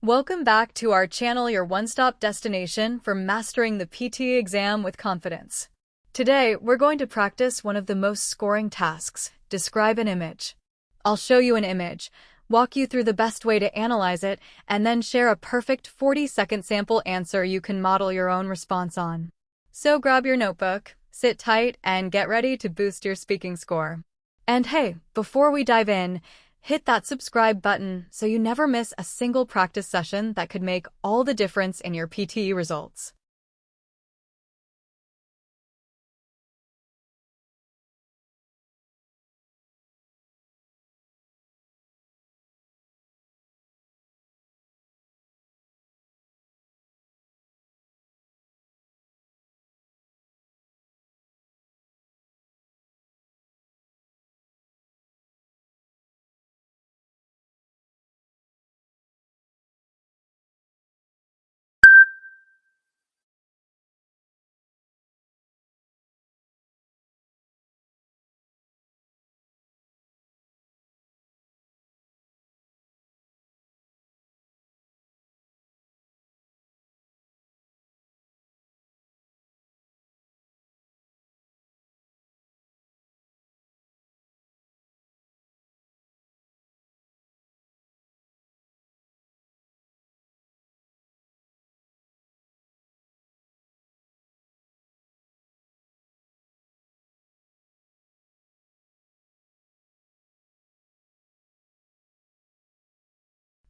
Welcome back to our channel, your one-stop destination for mastering the PTE exam with confidence. Today, we're going to practice one of the most scoring tasks, describe an image. I'll show you an image, walk you through the best way to analyze it, and then share a perfect 40-second sample answer you can model your own response on. So grab your notebook, sit tight, and get ready to boost your speaking score. And hey, before we dive in, hit that subscribe button so you never miss a single practice session that could make all the difference in your PTE results.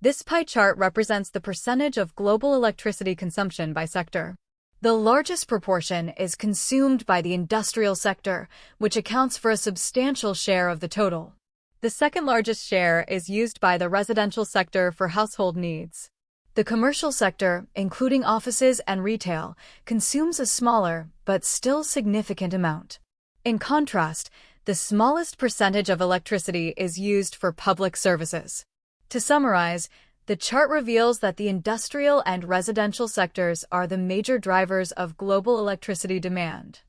This pie chart represents the percentage of global electricity consumption by sector. The largest proportion is consumed by the industrial sector, which accounts for a substantial share of the total. The second largest share is used by the residential sector for household needs. The commercial sector, including offices and retail, consumes a smaller but still significant amount. In contrast, the smallest percentage of electricity is used for public services. To summarize, the chart reveals that the industrial and residential sectors are the major drivers of global electricity demand.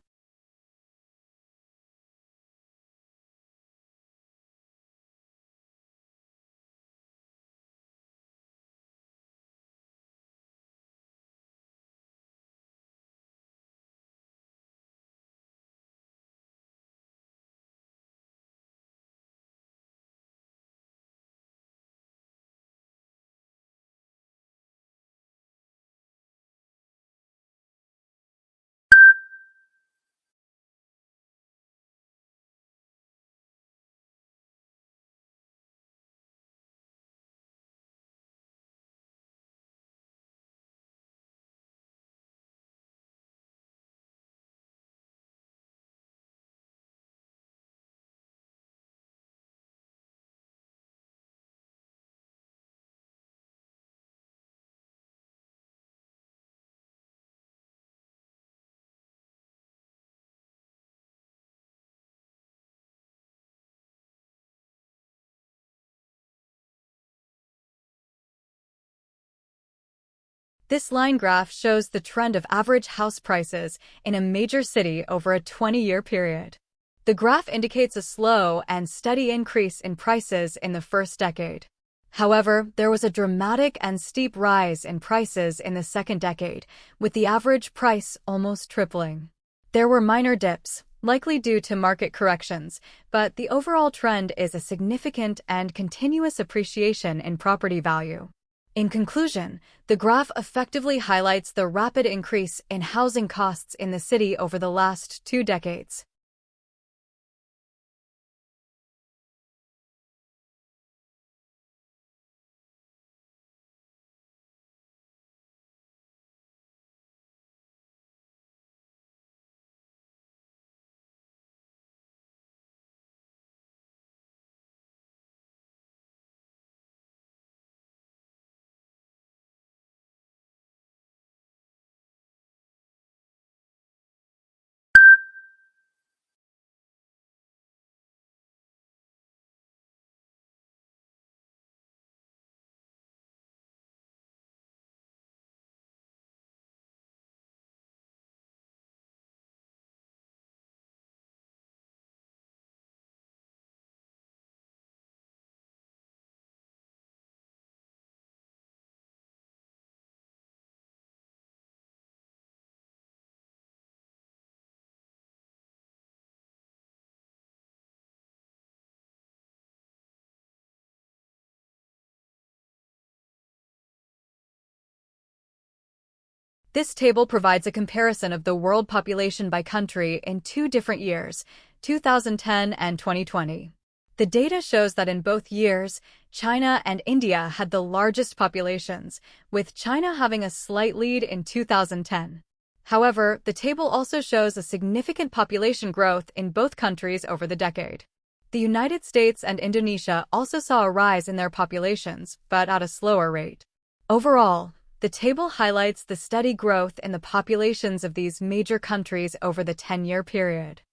This line graph shows the trend of average house prices in a major city over a 20-year period. The graph indicates a slow and steady increase in prices in the first decade. However, there was a dramatic and steep rise in prices in the second decade, with the average price almost tripling. There were minor dips, likely due to market corrections, but the overall trend is a significant and continuous appreciation in property value. In conclusion, the graph effectively highlights the rapid increase in housing costs in the city over the last 2 decades. This table provides a comparison of the world population by country in 2 different years, 2010 and 2020. The data shows that in both years, China and India had the largest populations, with China having a slight lead in 2010. However, the table also shows a significant population growth in both countries over the decade. The United States and Indonesia also saw a rise in their populations, but at a slower rate. Overall, the table highlights the steady growth in the populations of these major countries over the 10-year period.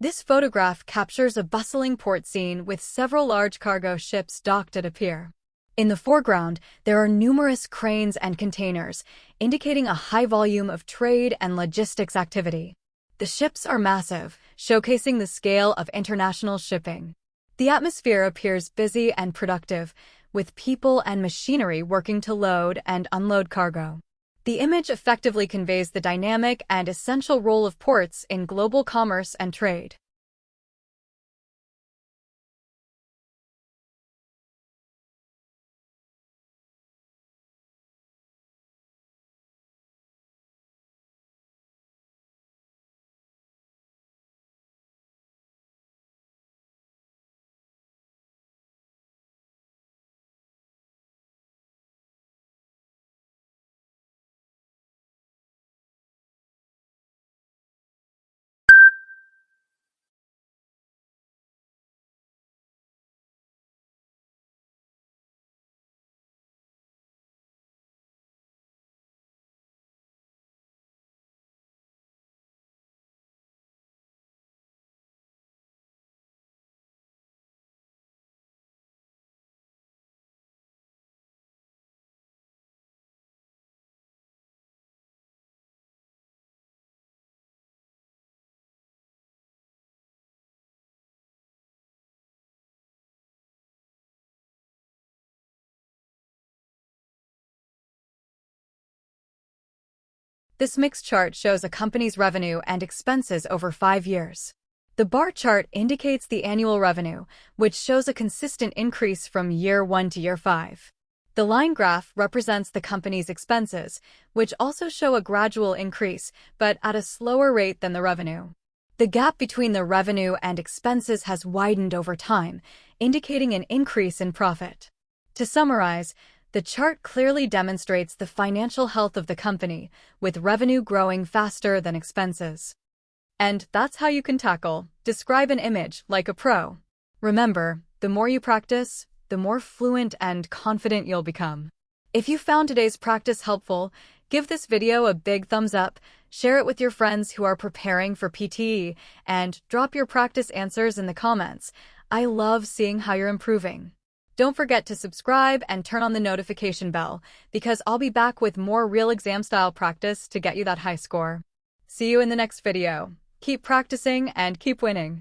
This photograph captures a bustling port scene with several large cargo ships docked at a pier. In the foreground, there are numerous cranes and containers, indicating a high volume of trade and logistics activity. The ships are massive, showcasing the scale of international shipping. The atmosphere appears busy and productive, with people and machinery working to load and unload cargo. The image effectively conveys the dynamic and essential role of ports in global commerce and trade. This mixed chart shows a company's revenue and expenses over 5 years. The bar chart indicates the annual revenue, which shows a consistent increase from year 1 to year 5. The line graph represents the company's expenses, which also show a gradual increase, but at a slower rate than the revenue. The gap between the revenue and expenses has widened over time, indicating an increase in profit. To summarize, the chart clearly demonstrates the financial health of the company, with revenue growing faster than expenses. And that's how you can describe an image like a pro. Remember, the more you practice, the more fluent and confident you'll become. If you found today's practice helpful, give this video a big thumbs up, share it with your friends who are preparing for PTE, and drop your practice answers in the comments. I love seeing how you're improving. Don't forget to subscribe and turn on the notification bell, because I'll be back with more real exam-style practice to get you that high score. See you in the next video. Keep practicing and keep winning.